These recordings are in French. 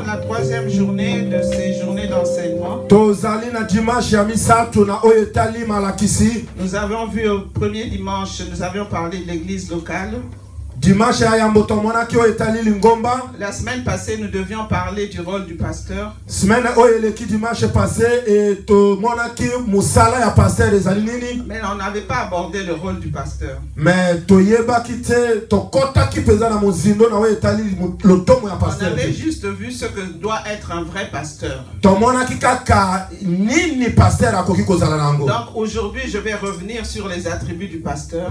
La troisième journée de ces journées d'enseignement. Nous avons vu au premier dimanche, nous avions parlé de l'église locale. La semaine passée, nous devions parler du rôle du pasteur. Mais on n'avait pas abordé le rôle du pasteur. On avait juste vu ce que doit être un vrai pasteur. Donc aujourd'hui, je vais revenir sur les attributs du pasteur.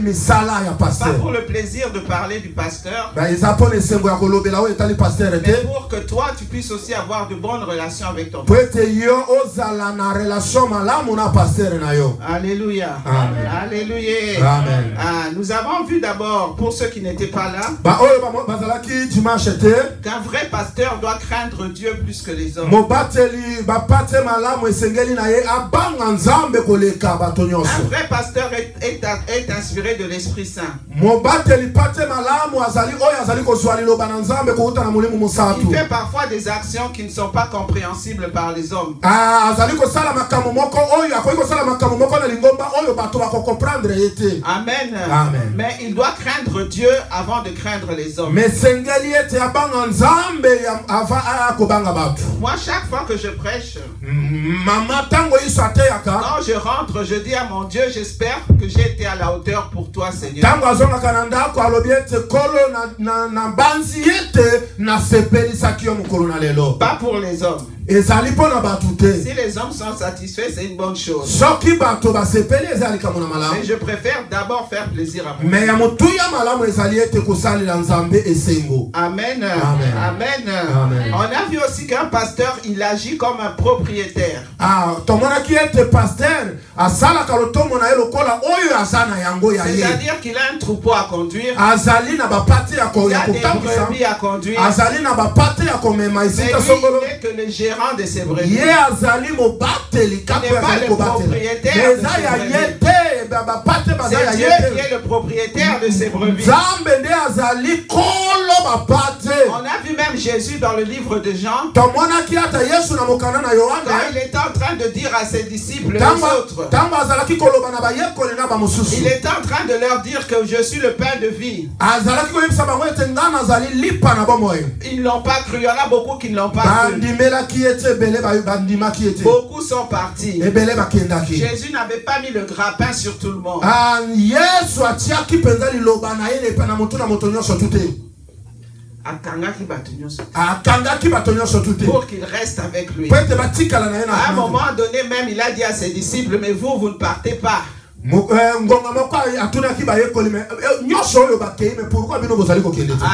Pas pour le plaisir de parler du pasteur, mais pour que toi tu puisses aussi avoir de bonnes relations avec ton pasteur. Alléluia. Amen. Alléluia. Amen. Nous avons vu d'abord, pour ceux qui n'étaient pas là, qu'un vrai pasteur doit craindre Dieu plus que les hommes. Un vrai pasteur est inspiré de l'Esprit Saint. Il fait parfois des actions qui ne sont pas compréhensibles par les hommes. Amen. Amen. Mais il doit craindre Dieu avant de craindre les hommes. Moi, chaque fois que je prêche, quand je rentre, je dis à mon Dieu, j'espère que j'ai été à la hauteur pour toi, Seigneur. Pas pour les hommes. Si les hommes sont satisfaits, c'est une bonne chose. Mais je préfère d'abord faire plaisir à moi. Amen. Amen. Amen. Amen. On a vu aussi qu'un pasteur, il agit comme un propriétaire. C'est-à-dire qu'il a un troupeau à conduire. Il a des brebis à conduire. Mais lui, il n'est que le gérant de ses brebis. Il n'est pas le propriétaire de ses brebis. C'est Dieu qui est le propriétaire de ses brebis. On a vu même Jésus dans le livre de Jean. Quand il était en train de dire à ses disciples, les autres, il était en train de leur dire que je suis le pain de vie. Ils ne l'ont pas cru. Il y en a beaucoup qui ne l'ont pas cru. Beaucoup sont partis. Jésus n'avait pas mis le grappin sur tout le monde. Pour qu'il reste avec lui. À un moment donné même, il a dit à ses disciples, mais vous ne partez pas.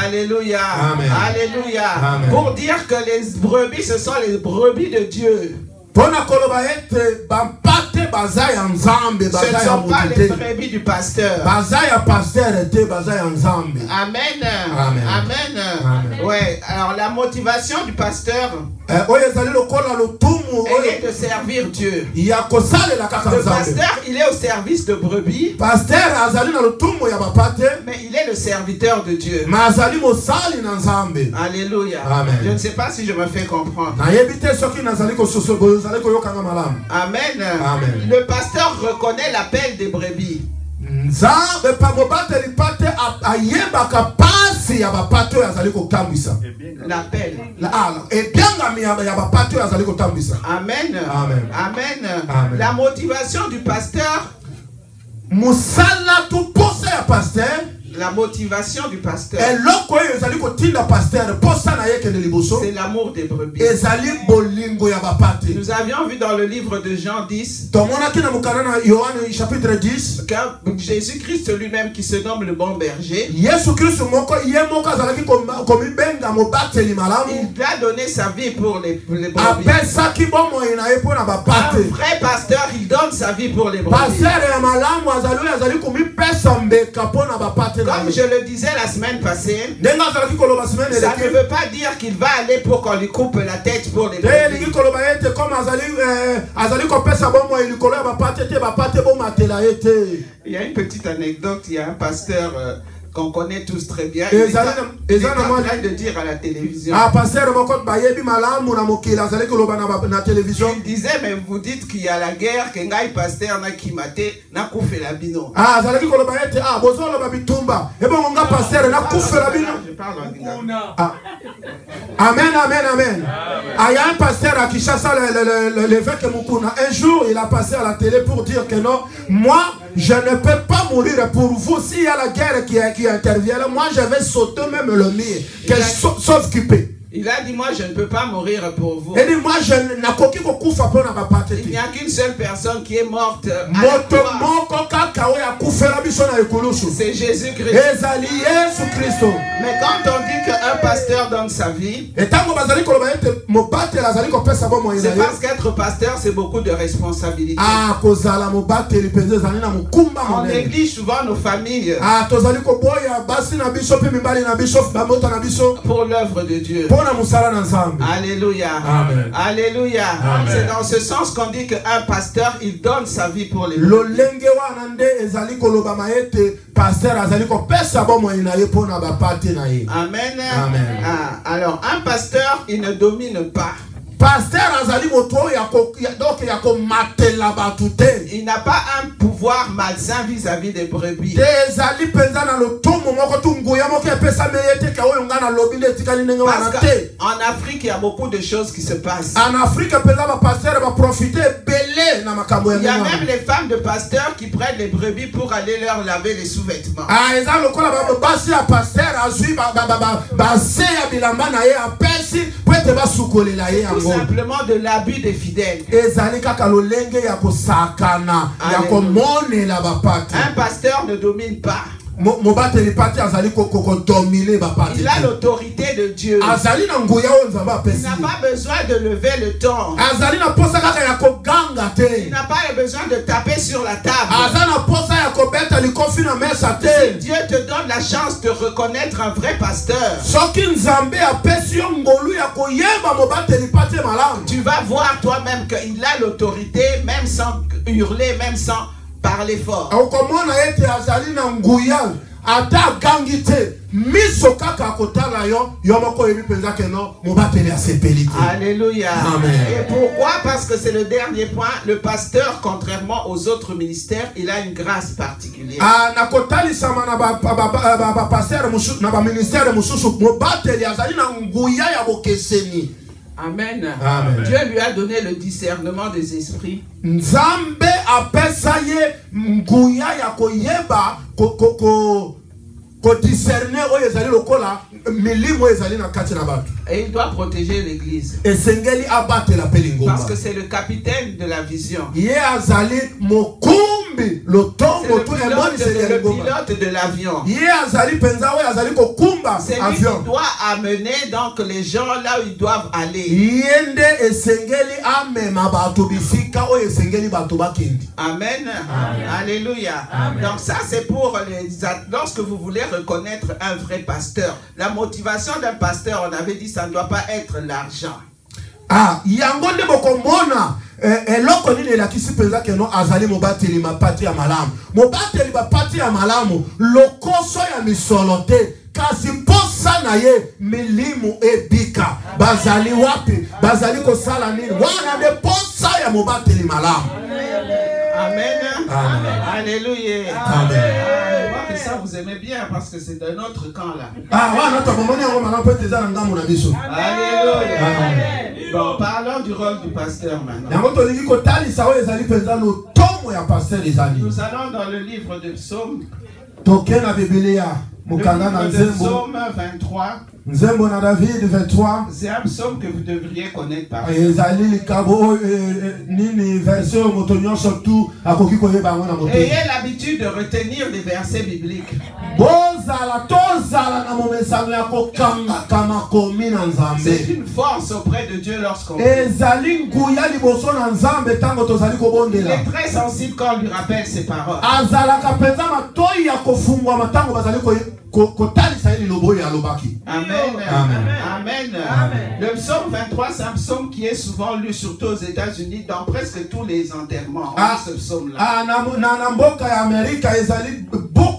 Alléluia. Amen. Alléluia. Amen. Pour dire que les brebis, ce sont les brebis de Dieu. Ce ne sont pas les brebis du pasteur. Amen. Amen. Amen. Ouais. Alors la motivation du pasteur, elle est de servir Dieu. Le pasteur, il est au service de brebis. Mais il est le serviteur de Dieu. Alléluia. Amen. Je ne sais pas si je me fais comprendre. Amen. Amen. Le pasteur reconnaît l'appel des brebis. L'appel. Amen. Amen. Amen. La motivation du pasteur. La motivation du pasteur, c'est l'amour des brebis. Nous avions vu dans le livre de Jean 10 que Jésus-Christ lui-même, qui se nomme le bon berger, il a donné sa vie pour les brebis. Un vrai pasteur, il donne sa vie pour les brebis. Comme je le disais la semaine passée, ça ne veut pas dire qu'il va aller pour qu'on lui coupe la tête pour les brebis. Il y a une petite anecdote, il y a un pasteur qu'on connaît tous très bien. Il est en train de dire à la télévision. Il disait, mais vous dites qu'il y a la guerre, que Ngai Pasteur n'a kimate, n'a koufé la bino. Amen, amen, amen. Il y a un pasteur à Kinshasa, l'évêque Mukuna. Un jour, il a passé à la télé pour dire que non, moi, je ne peux pas mourir pour vous. S'il y a la guerre qui intervient, moi, je vais sauter même le mur, sauf occupé. Il a dit, moi, je ne peux pas mourir pour vous. Il dit, moi, il n'y a qu'une seule personne qui est morte. C'est Jésus-Christ. Mais quand on dit qu'un pasteur donne sa vie, c'est parce qu'être pasteur, c'est beaucoup de responsabilités. On néglige souvent nos familles pour l'œuvre de Dieu. Alléluia. Amen. Alléluia. C'est dans ce sens qu'on dit qu'un pasteur, il donne sa vie pour les autres. Amen. Amen. Alors, un pasteur, il ne domine pas. Il n'a pas un pouvoir malsain vis-à-vis des brebis. Parce qu'en Afrique, il y a beaucoup de choses qui se passent. Il y a même les femmes de pasteurs qui prennent les brebis pour aller leur laver les sous-vêtements. Tout simplement de l'abus des fidèles. Un pasteur ne domine pas. Il a l'autorité de Dieu. Il n'a pas besoin de lever le ton. Il n'a pas besoin de taper sur la table. Si Dieu te donne la chance de reconnaître un vrai pasteur, tu vas voir toi-même qu'il a l'autorité, même sans hurler, même sans parler fort. Alléluia. Et pourquoi? Parce que c'est le dernier point. Le pasteur, contrairement aux autres ministères, il a une grâce particulière. Amen. Amen. Dieu lui a donné le discernement des esprits. Et il doit protéger l'église. Parce que c'est le capitaine de la vision. C'est le pilote de l'avion. C'est lui qui doit amener donc les gens là où ils doivent aller. Amen. Alléluia. Donc ça c'est pour les... Lorsque vous voulez reconnaître un vrai pasteur, la motivation d'un pasteur, on avait dit ça ne doit pas être l'argent. Yangonde bokomona eloko nini elakisi penza keno azali mobateli mapati ya malamu. Mobateli bapati ya malamu lokoso ya misolo te kasi posa na ye milimu ebika. Bazali wapi? Bazali kosala nini? Wana de posa ya mobateli malamu. Amen. Amen. Alléluia. Amen. Je vois que ça vous aimez bien parce que c'est d'un autre camp là. Alléluia. Bon, parlons du rôle du pasteur maintenant. Nous allons dans le livre de Psaume. Le livre de Psaume 23. Nzembo na David 23. C'est un psaume que vous devriez connaître par cœur. Ayez l'habitude de retenir des versets bibliques. C'est une force auprès de Dieu lorsqu'on prie. Il est très sensible quand on lui rappelle ses paroles. Amen. Amen. Amen. Le psaume 23, c'est un psaume qui est souvent lu, surtout aux États-Unis, dans presque tous les enterrements. Ce psaume-là.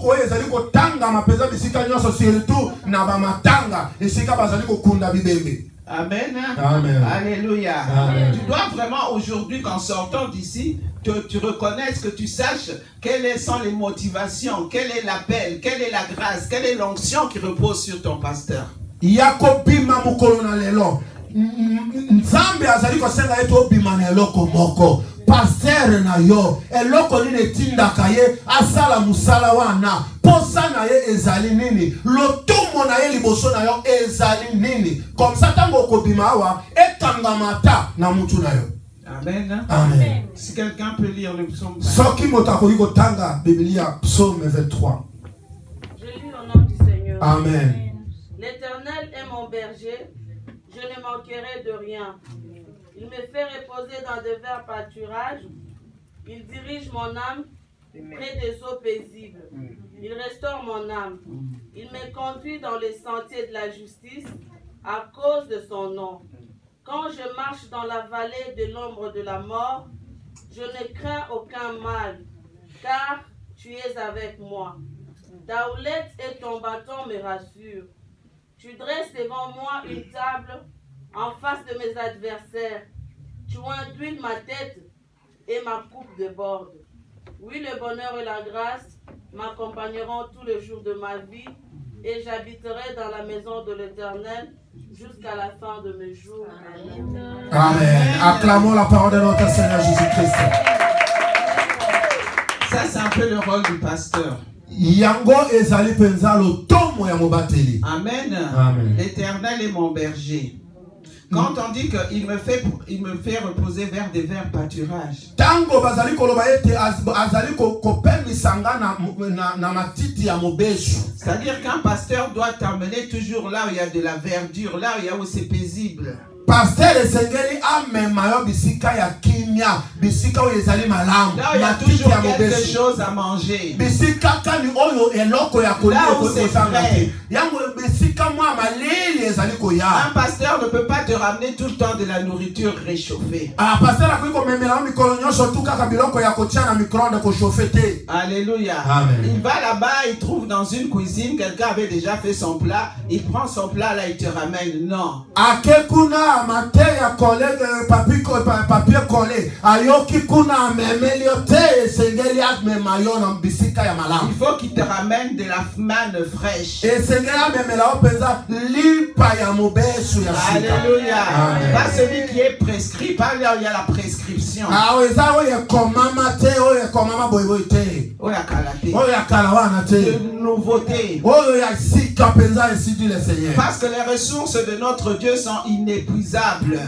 biloko ezali kotanga mapeza bisika nyonso surtout na ba matanga esika bazali kokunda bibembe. Amen. Amen. Alléluia. Amen. Tu dois vraiment aujourd'hui, qu'en sortant d'ici, que tu reconnaisses, que tu saches quelles sont les motivations, quel est l'appel, quelle est la grâce, quelle est l'onction qui repose sur ton pasteur. Yakobima mukolo na lelo. Nzambe azali kosenga eto bima na eloko moko. Pasteur na yo eloko nini tindaka ye asala musala wana posa na ye ezali nini lotumo na ye liboso na yo ezali nini comme ça tango kobima awa ekangamata na mutu na yo. Amen. Amen. Si quelqu'un peut lire le psaume. Soki motako yiko tanga Biblia psaume 23. Je lis au nom du Seigneur. Amen. L'Éternel est mon berger, je ne manquerai de rien. Il me fait reposer dans de verts pâturages. Il dirige mon âme près des eaux paisibles. Il restaure mon âme. Il me conduit dans les sentiers de la justice à cause de son nom. Quand je marche dans la vallée de l'ombre de la mort, je ne crains aucun mal, car tu es avec moi. Ta houlette et ton bâton me rassurent. Tu dresses devant moi une table en face de mes adversaires. Tu induis ma tête et ma coupe déborde. Oui, le bonheur et la grâce m'accompagneront tous les jours de ma vie et j'habiterai dans la maison de l'Éternel jusqu'à la fin de mes jours. Amen. Amen. Acclamons la parole de notre Seigneur Jésus-Christ. Ça, c'est un peu le rôle du pasteur. Yango ezali penza lo tomo ya mobateli. Amen. Amen. L'Éternel est mon berger. Quand on dit qu'il me fait reposer vers des verts pâturages. Tango bazali koloba ete azali kopemi sanga na matiti ya mobesu. C'est-à-dire qu'un pasteur doit t'emmener toujours là où il y a de la verdure, là où c'est paisible. Pasteur esengeli amema yo bisika ya kimia, bisika o ezali malamu. Là où il y a toujours quelque chose à manger. Bisika kani oyo eloko ya kolia là où c'est frais. Yango bisika mwa maleli ezali koya. Un pasteur ne peut pas te ramener tout le temps de la nourriture réchauffée. Ah, pasteur akoiko memela mikolo nyonso tu kaka biloko ya kotia na micro-ondes ko chauffer te. Alléluia. Amen. Il va là-bas, il trouve dans une cuisine, quelqu'un avait déjà fait son plat, il prend son plat là, il te ramène. Non. Akekuna mate ya collègue papier collé ayoki kuna memeliote sengeli akmema yo na bisika ya malamu. Il faut qu'il te ramène de la manne fraîche. Et sengela memela openza lipa ya mobesu ya sika. Alléluia. Pas celui qui est prescrit, pas là où il y a la prescription. Ah eza oye komama te oye komama boyboy te. Oya kalate. Oya kalawana te. De nouveauté. Oya sika penza ainsi dit le Seigneur. Parce que les ressources de notre Dieu sont inépuisables.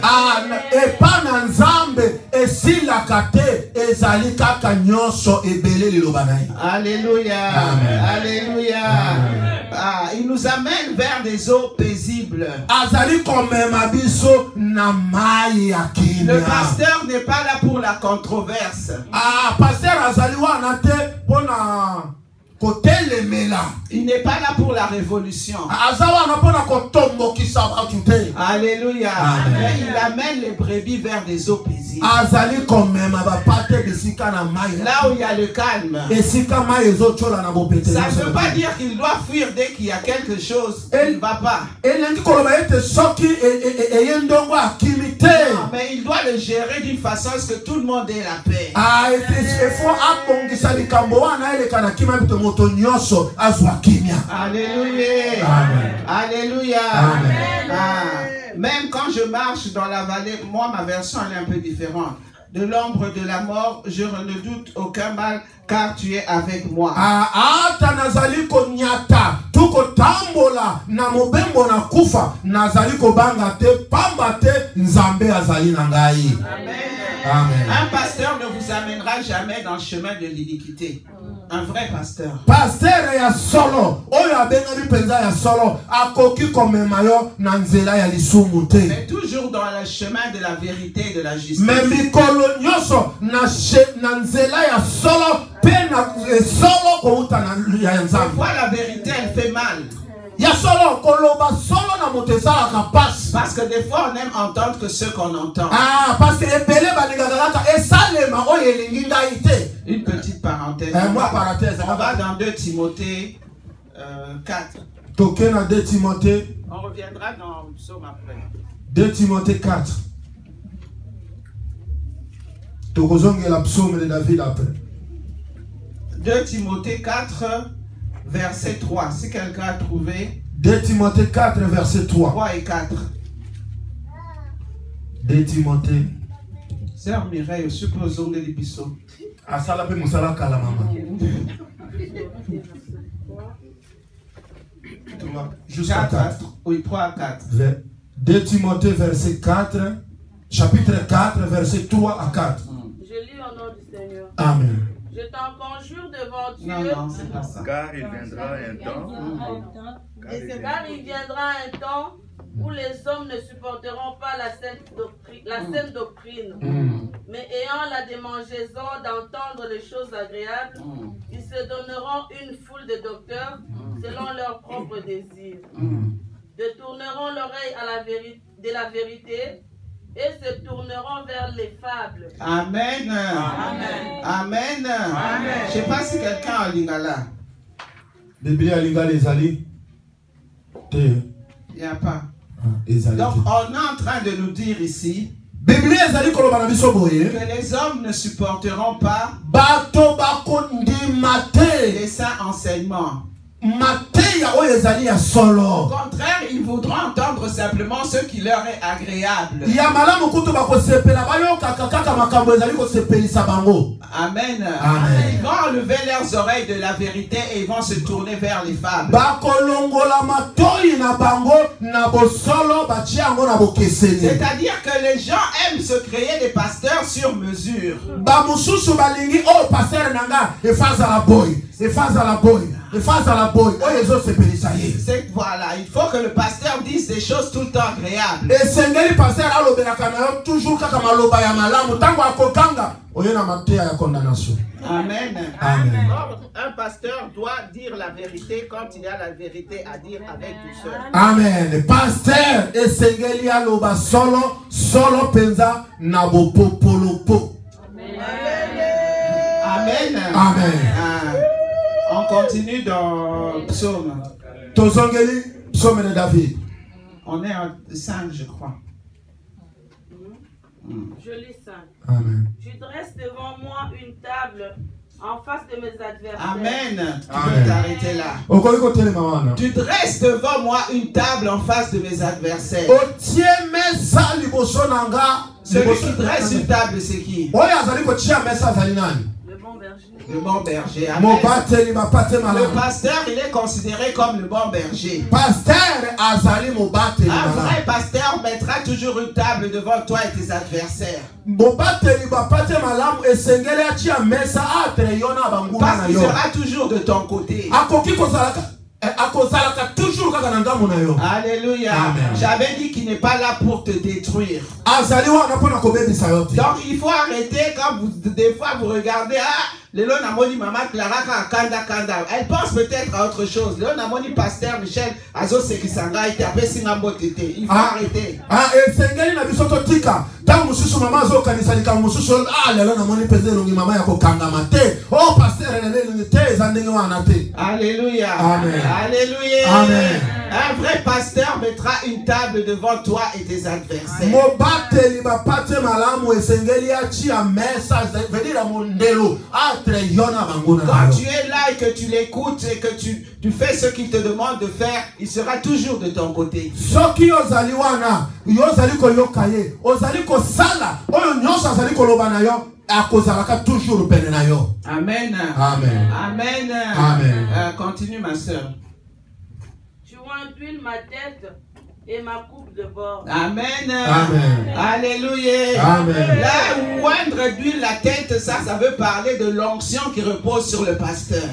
Ah, et pas dans Nzambe et si la kate ezali kaka nyonso ebele lilobanai. Alléluia. Amen. Alléluia. Amen. Ah, il nous amène vers des eaux paisibles. Azali komema biso na mai ya kimia. Le pasteur n'est pas là pour la controverse. Ah, pasteur azali wana te pona il n'est pas là pour la révolution. Alléluia. Mais il amène les brebis vers des eaux paisibles. Là où il y a le calme. Ça ne veut pas dire qu'il doit fuir dès qu'il y a quelque chose qui ne va pas. Non, mais il doit le gérer d'une façon à ce que tout le monde ait la paix. Alléluia. Amen. Alléluia. Amen. Ah. Même quand je marche dans la vallée, moi ma version elle est un peu différente. De l'ombre de la mort, je ne doute aucun mal, car tu es avec moi. Amen. Un pasteur ne vous amènera jamais dans le chemin de l'iniquité. Un vrai pasteur. Pasteur ya solo, oyo abengami penza ya solo, akoki komemayo na nzela ya lisumu te. Mais toujours dans le chemin de la vérité et de la justice. Mais mikolo nyoso na nzela ya solo, pe na solo ko uta na ya nzambe. Parfois la vérité elle fait mal. Ya solo koloba solo Parce que des fois, on aime entendre que ce qu'on entend. Ah, parce que une petite parenthèse. On va dans 2 Timothée 4. On reviendra dans le psaume après. 2 Timothée 4. La psaume de David après. 2 Timothée 4, verset 3. Si quelqu'un a trouvé. 2 Timothée 4, verset 3. 3 et 4. 2 Timothée. Sœur Mireille, supposons de l'épisode. Ah, ça l'a fait mon salaire à la maman. Jusqu'à 4. Oui, 3 à 4. 2 Timothée, verset 4. Chapitre 4, verset 3 à 4. Je lis au nom du Seigneur. Amen. Je t'en conjure devant Dieu. Non, c'est pas ça. Car il viendra un temps. Car il viendra un temps où les hommes ne supporteront pas la saine doctrine, mais ayant la démangeaison d'entendre les choses agréables, ils se donneront une foule de docteurs selon leurs propres désirs, détourneront l'oreille de la vérité et se tourneront vers les fables. Amen. Amen. Amen. Amen. Je ne sais pas si quelqu'un a lingala. Bible a lingala les alliés. Il n'y a pas. Donc on est en train de nous dire ici que les hommes ne supporteront pas les saints enseignements. Au contraire, ils voudront entendre simplement ce qui leur est agréable. Amen. Amen. Ils vont enlever leurs oreilles de la vérité et ils vont se tourner vers les fables. C'est-à-dire que les gens aiment se créer des pasteurs sur mesure. Voilà, il faut que le pasteur dise des choses tout le temps agréables. Amen. Amen. Un pasteur doit dire la vérité quand il y a la vérité à dire avec douceur. Amen. Pasteur esengeli aloba solo penza nabo popolopo. Amen. Amen. On continue dans Psaume. Tozongeli, Psaume de David. On est en 5, je crois. Je lis 5. Amen. Tu dresses devant moi une table en face de mes adversaires. Amen. Tu peux t'arrêter là. Tu dresses devant moi une table en face de mes adversaires. Celui qui dresse une table, c'est qui? Le bon berger. Amen. Le pasteur, il est considéré comme le bon berger. Un vrai pasteur mettra toujours une table devant toi et tes adversaires. Parce qu'il sera toujours de ton côté. Alléluia. J'avais dit qu'il n'est pas là pour te détruire. Donc il faut arrêter quand des fois vous regardez, Lélo Namoni Maman Clara Kanda. Elle pense peut-être à autre chose. Lélo Namoni Pasteur Michel Azo Sekisanga il tapé Singambo Tété. Il faut arrêter. Alléluia. Amen. Alléluia. Amen. Un vrai pasteur mettra une table devant toi et tes adversaires. Quand tu es là et que tu l'écoutes et que tu fais ce qu'il te demande de faire, il sera toujours de ton côté. Amen. Amen. Amen. Amen. Continue ma soeur. Tu enduiles ma tête et ma coupe de bord. Amen. Amen. Alléluia. Amen. Là où oindre d'huile la tête, ça veut parler de l'onction qui repose sur le pasteur.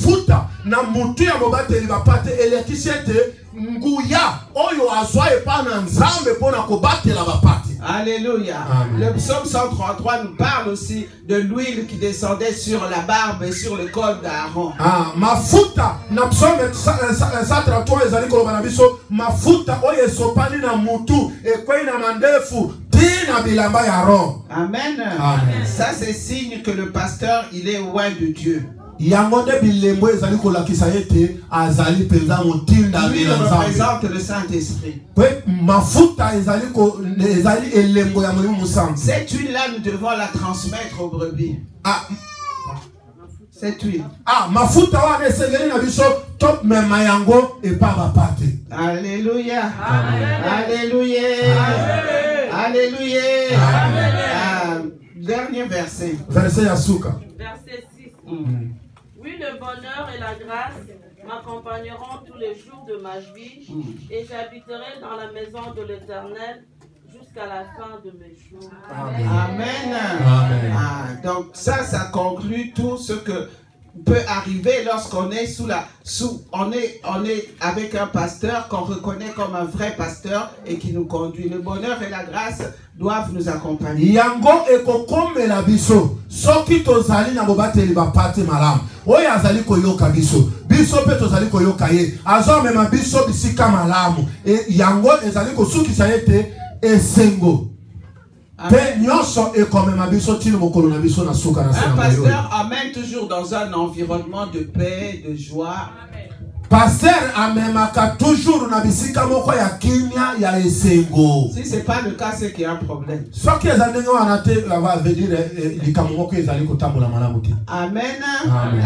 futa na mutu ya mobateli bapate elekisi ete nguya oyo azwa epa na nzambe pona kobatela bapate. Alléluia. Amen. Le psaume 133 nous parle aussi de l'huile qui descendait sur la barbe et sur le col d'Aaron. Mafuta na psaume 133 ezali koloba na biso mafuta oyo esopani na mutu ekwei na mandefu tina bilamba ya Aaron. Amen. Amen. Ça c'est signe que le pasteur il est loin de Dieu. Yangonde bilembo ezali kolakisa ete azali penza motinda bila nzambe. Il représente le Saint-Esprit. Mafuta ezali ko ezali elembo ya Molimo Musantu. Cette huile là nous devons la transmettre aux brebis. Cette huile. Mafuta wana esengeli na biso top mema yango epa bapate. Alléluia. Amen. Alléluia. Amen. Alléluia. Amen. Dernier verset. Verset Yasuka. Verset 6. Oui, le bonheur et la grâce m'accompagneront tous les jours de ma vie et j'habiterai dans la maison de l'Éternel jusqu'à la fin de mes jours. Amen. Amen. Amen. Donc ça conclut tout ce que peut arriver lorsqu'on est on est avec un pasteur qu'on reconnaît comme un vrai pasteur et qui nous conduit. Le bonheur et la grâce doivent nous accompagner. Yango ekokome la biso soki tozali na bobateli bapate malam oyo azali koyoka biso pe tozali koyoka ye azo mema biso bisika malamu yango ezali kosukisa ete esengo. Un pasteur amène toujours dans un environnement de paix, de joie. Pasteur amemaka toujours na bisika moko ya kimia ya esengo. Si c'est pas le cas, c'est qu'il y a un problème. Soki ezandengo anate va dire likambo moko ezali kotambola malamu te. Amen.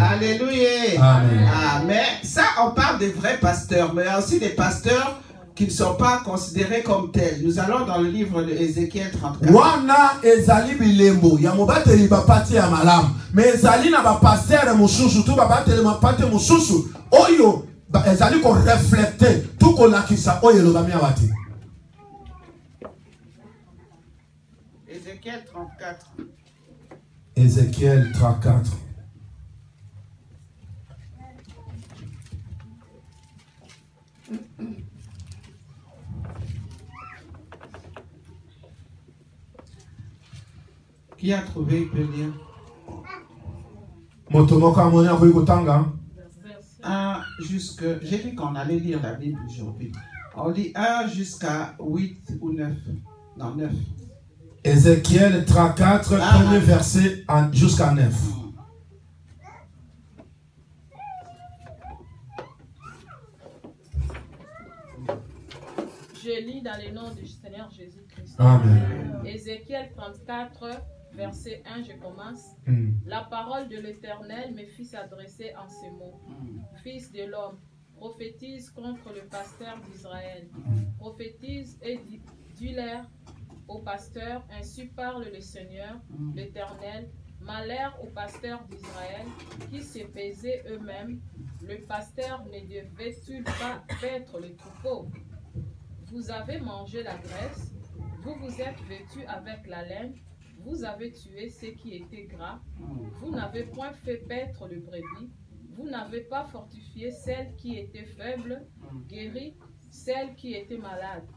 Alléluia. Amen. Amen. Ça on parle des vrais pasteurs, mais il y a aussi des pasteurs qui ne sont pas considérés comme tels. Nous allons dans le livre de Ézéchiel 34. Wana ezali bilembo ya mobateli bapati ya malamu. Mais ezali na ba pasteur mususu tu babateli bapati mususu oyo ezali ko refléter tout ko lakisa oyo lobami awati. Ézéchiel 34. Ézéchiel 34. Qui a trouvé, il peut lire. 1 jusqu'à... J'ai dit qu'on allait lire la Bible aujourd'hui. On lit 1 jusqu'à 8 ou 9. Non, 9. Ézéchiel 34, premier verset jusqu'à 9. Je lis dans le nom du Seigneur Jésus-Christ. Amen. Ézéchiel 34, verset 1, je commence. La parole de l'Éternel me fit s'adresser en ces mots. Fils de l'homme, prophétise contre le pasteur d'Israël. Prophétise et dis-leur au pasteur, ainsi parle le Seigneur, l'Éternel. Malheur aux pasteurs d'Israël qui se baisaient eux-mêmes. Le pasteur ne devait-il pas paître le troupeau? Vous avez mangé la graisse, vous vous êtes vêtus avec la laine, vous avez tué ce qui était gras, vous n'avez point fait paître le brebis, vous n'avez pas fortifié celle qui était faible, guéri celle qui était malade,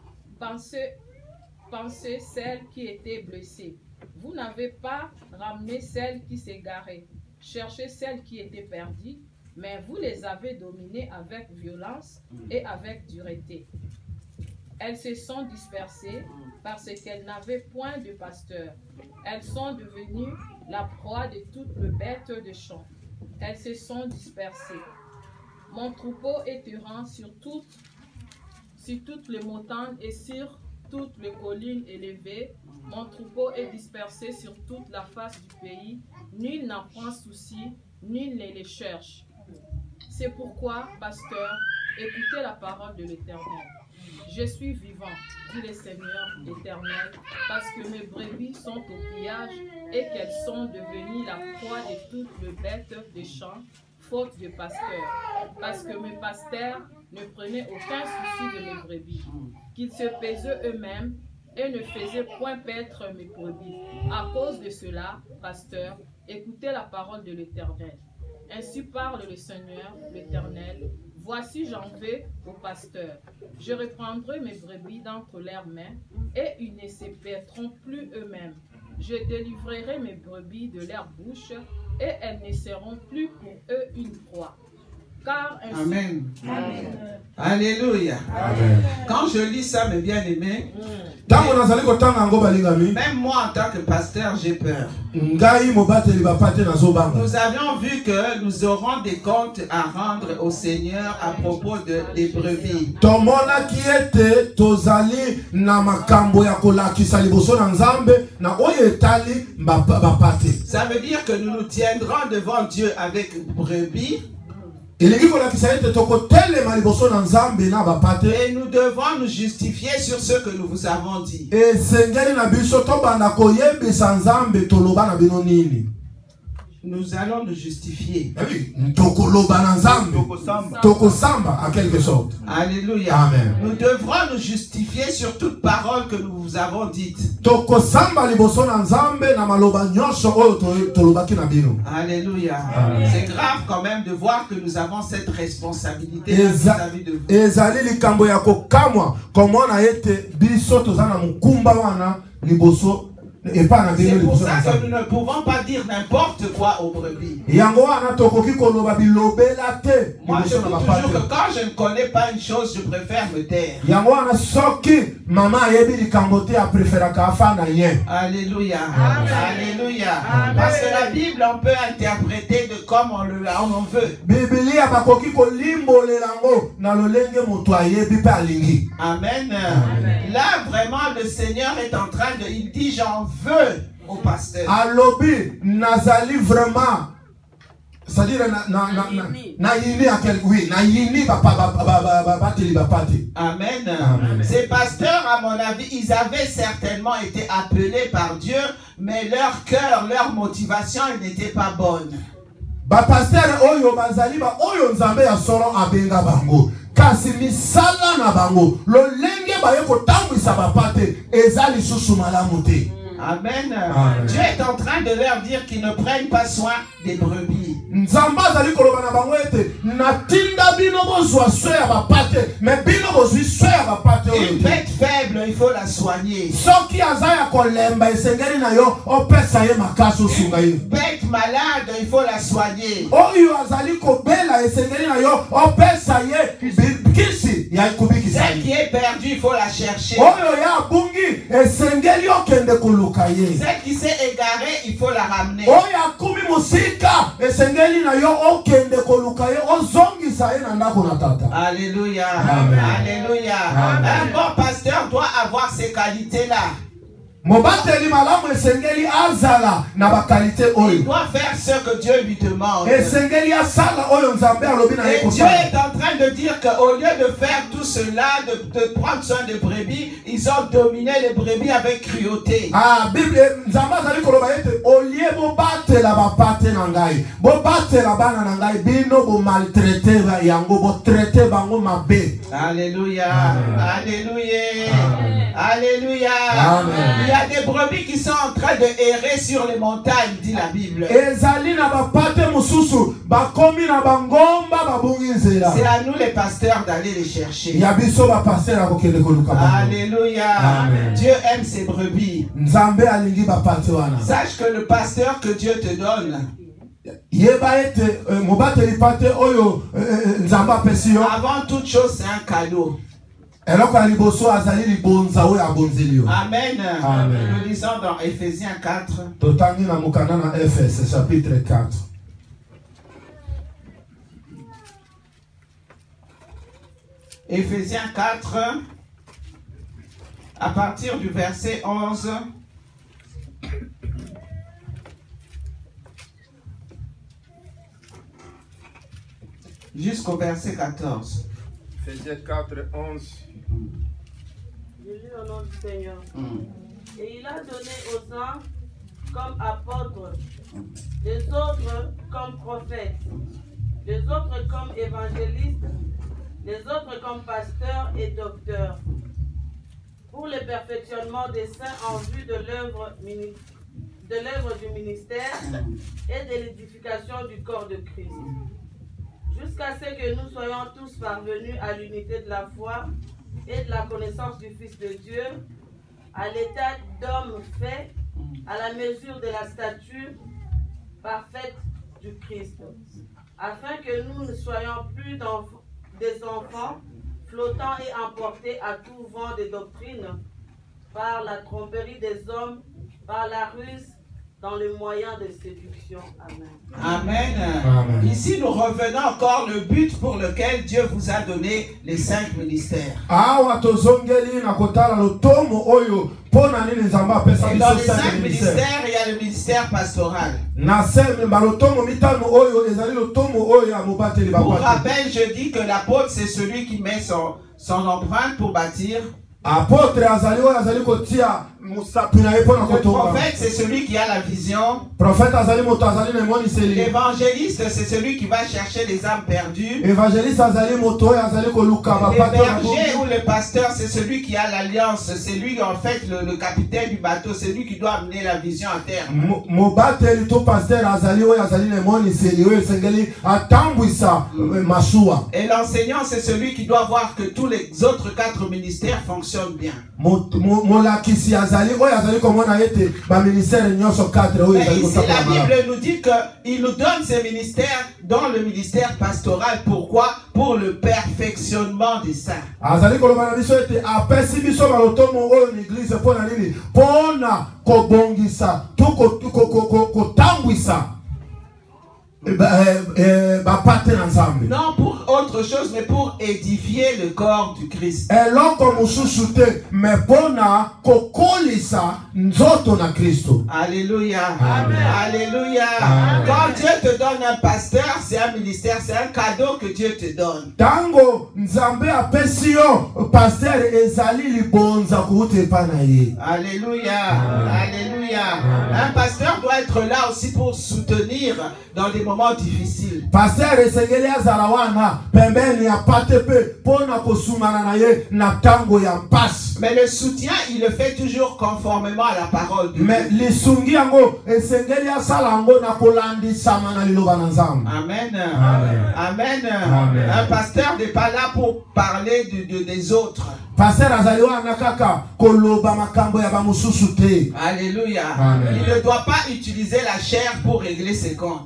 pensez celle qui était blessée. Vous n'avez pas ramené celle qui s'égarait, cherché celle qui était perdue, mais vous les avez dominées avec violence et avec dureté. Elles se sont dispersées parce qu'elles n'avaient point de pasteur. Elles sont devenues la proie de toutes les bêtes de champ. Elles se sont dispersées. Mon troupeau est errant sur toutes les montagnes et sur toutes les collines élevées. Mon troupeau est dispersé sur toute la face du pays. Nul n'en prend souci, nul ne les cherche. C'est pourquoi, pasteur, écoutez la parole de l'Éternel. Je suis vivant, dit le Seigneur l'Éternel, parce que mes brebis sont au pillage et qu'elles sont devenues la proie de toutes les bêtes des champs, faute de pasteurs. Parce que mes pasteurs ne prenaient aucun souci de mes brebis, qu'ils se paisaient eux-mêmes et ne faisaient point paître mes brebis. À cause de cela, pasteur, écoutez la parole de l'Éternel. Ainsi parle le Seigneur, l'Éternel. Voici j'en vais au pasteur. Je reprendrai mes brebis d'entre leurs mains, et ils ne se perdront plus eux-mêmes. Je délivrerai mes brebis de leur bouche, et elles ne seront plus pour eux une proie. Car ainsi... Amen. Amen. Alléluia. Amen. Quand je lis ça, mes bien-aimés, même moi en tant que pasteur, j'ai peur. Nous avions vu que nous aurons des comptes à rendre au Seigneur à propos des brebis. Ça veut dire que nous nous tiendrons devant Dieu avec brebis. Et nous devons nous justifier sur ce que nous vous avons dit. Nous allons nous justifier. En quelque sorte. Alléluia. Amen. Nous devrons nous justifier sur toute parole que nous vous avons dite. Alléluia. C'est grave quand même de voir que nous avons cette responsabilité vis-à-vis de vous. C'est pour ça que nous ne pouvons pas dire n'importe quoi aux brebis. Moi, je dis toujours que quand je ne connais pas une chose, je préfère me taire. Alléluia. Alléluia. Parce que la Bible, on peut interpréter de comme on veut. Amen. Là, vraiment, le Seigneur est en train de... Il dit, j'en veux au pasteur. Alobi nazali vraiment, c'est-à-dire Amen. Ces pasteurs, à mon avis, ils avaient certainement été appelés par Dieu, mais leur cœur, leur motivation n'était pas bonne. Oyo bazali ba oyo nzambe ya solo abenga bango kasi misala na bango lolenge baye kotambwisa bapate ezali susu malamu te. Amen. Dieu est en train de leur dire qu'ils ne prennent pas soin des brebis. Une bête faible, il faut la soigner. Une bête malade, il faut la soigner. Celle qui est perdue, il faut la chercher. Celle qui s'est égarée, il faut la ramener. Alléluia. Amen. Alléluia. Amen. Un bon pasteur doit avoir ces qualités-là. Il doit faire ce que Dieu lui demande. Et Dieu est en train de dire qu'au lieu de faire tout cela, de prendre soin des brebis, ils ont dominé les brebis avec cruauté. Alléluia. Alléluia. Alléluia. Il y a des brebis qui sont en train de errer sur les montagnes, dit la Bible. C'est à nous les pasteurs d'aller les chercher. Alléluia. Amen. Dieu aime ses brebis. Sache que le pasteur que Dieu te donne, avant toute chose, c'est un cadeau. Amen. Amen. Nous lisons dans Éphésiens 4. Chapitre 4. Éphésiens 4, à partir du verset 11. Jusqu'au verset 14. Éphésiens 4, 11. Je lis au nom du Seigneur. Et il a donné aux uns comme apôtres, les autres comme prophètes, les autres comme évangélistes, les autres comme pasteurs et docteurs, pour le perfectionnement des saints en vue de l'œuvre de l'œuvre du ministère et de l'édification du corps de Christ, jusqu'à ce que nous soyons tous parvenus à l'unité de la foi et de la connaissance du Fils de Dieu, à l'état d'homme fait, à la mesure de la stature parfaite du Christ, afin que nous ne soyons plus des enfants flottant et emportés à tout vent de doctrine par la tromperie des hommes, par la ruse, dans le moyen de séduction. Amen. Amen. Ici, nous revenons encore le but pour lequel Dieu vous a donné les 5 ministères. Et dans les 5 ministères, il y a le ministère pastoral. Pour rappel, je dis que l'apôtre, c'est celui qui met son empreinte pour bâtir. Le prophète, c'est celui qui a la vision. L'évangéliste, c'est celui qui va chercher les âmes perdues. Le berger ou le pasteur, c'est celui qui a l'alliance. C'est lui, en fait, le capitaine du bateau. C'est lui qui doit amener la vision à terme. Et l'enseignant, c'est celui qui doit voir que tous les autres 4 ministères fonctionnent bien. Mais ici, la Bible nous dit qu'il nous donne ces ministères dans le ministère pastoral. Pourquoi? Pour le perfectionnement des saints. Non pour autre chose, mais pour édifier le corps du Christ. Alléluia. Amen. Alléluia. Amen. Quand Dieu te donne un pasteur, c'est un ministère, c'est un cadeau que Dieu te donne. Alléluia. Alléluia. Un pasteur doit être là aussi pour soutenir dans des moments difficiles. Mais le soutien, il le fait toujours conformément à la parole de Dieu. Amen. Amen. Amen. Un pasteur n'est pas là pour parler des autres. Alléluia. Amen. Il ne doit pas utiliser la chair pour régler ses comptes.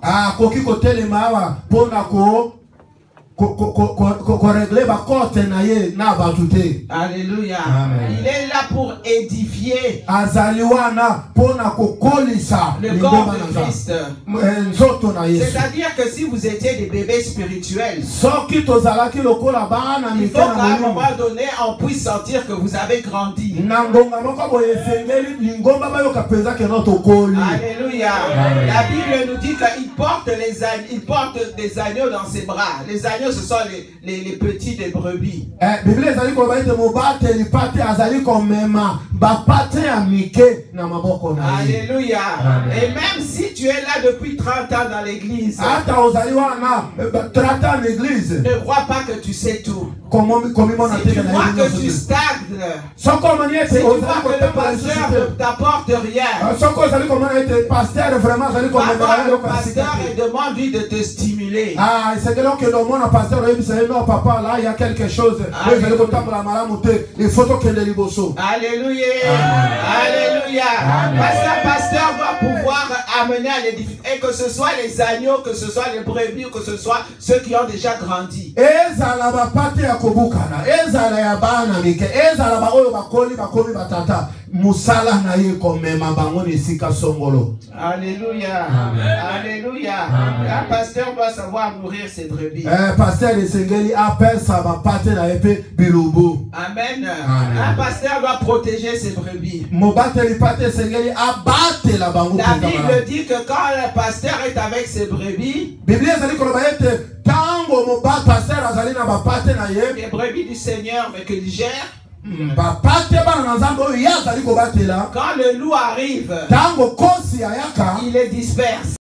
Alléluia. Amen. Il est là pour édifier le corps de Christ. C'est-à-dire que si vous étiez des bébés spirituels, il faut qu'à un moment donné on puisse sentir que vous avez grandi. Alléluia. Amen. La Bible nous dit qu'il porte des agneaux dans ses bras. Les agneaux, ce sont les petits des brebis. Alléluia. Et même si tu es là depuis 30 ans dans l'église, ne crois pas que tu sais tout. Si tu vois que tu stagnes, si tu vois que le pasteur ne t'apporte rien, va voir le pasteur et demande-lui de te stimuler. Papa, là il y a quelque chose. Alléluia. Alléluia. Parce qu'un pasteur doit pouvoir amener à l'édifice. Et que ce soit les agneaux, que ce soit les brebis, que ce soit ceux qui ont déjà grandi. Alléluia. Alléluia. Un pasteur doit savoir nourrir ses brebis. Amen. Un pasteur doit protéger ses brebis. La Bible dit que quand le pasteur est avec ses brebis, les brebis du Seigneur, mais que il gère, quand le loup arrive, il les disperse.